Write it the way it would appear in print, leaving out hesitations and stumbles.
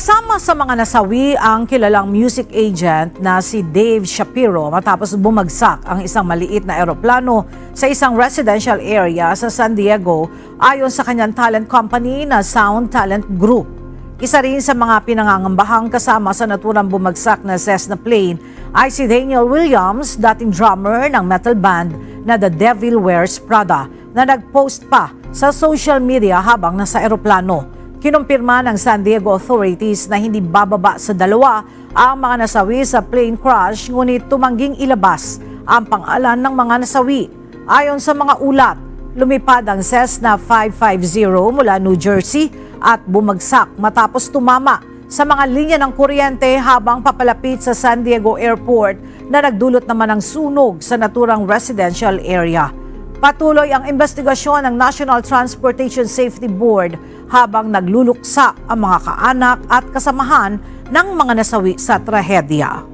Kasama sa mga nasawi ang kilalang music agent na si Dave Shapiro matapos bumagsak ang isang maliit na eroplano sa isang residential area sa San Diego ayon sa kanyang talent company na Sound Talent Group. Isa rin sa mga pinangangambahang kasama sa naturang bumagsak na Cessna plane ay si Daniel Williams, dating drummer ng metal band na The Devil Wears Prada, na nagpost pa sa social media habang nasa eroplano. Kinumpirma ng San Diego authorities na hindi bababa sa 2 ang mga nasawi sa plane crash, ngunit tumangging ilabas ang pangalan ng mga nasawi. Ayon sa mga ulat, lumipad ang Cessna 550 mula New Jersey at bumagsak matapos tumama sa mga linya ng kuryente habang papalapit sa San Diego Airport na nagdulot naman ng sunog sa naturang residential area. Patuloy ang investigasyon ng National Transportation Safety Board habang nagluluksa ang mga kaanak at kasamahan ng mga nasawi sa trahedya.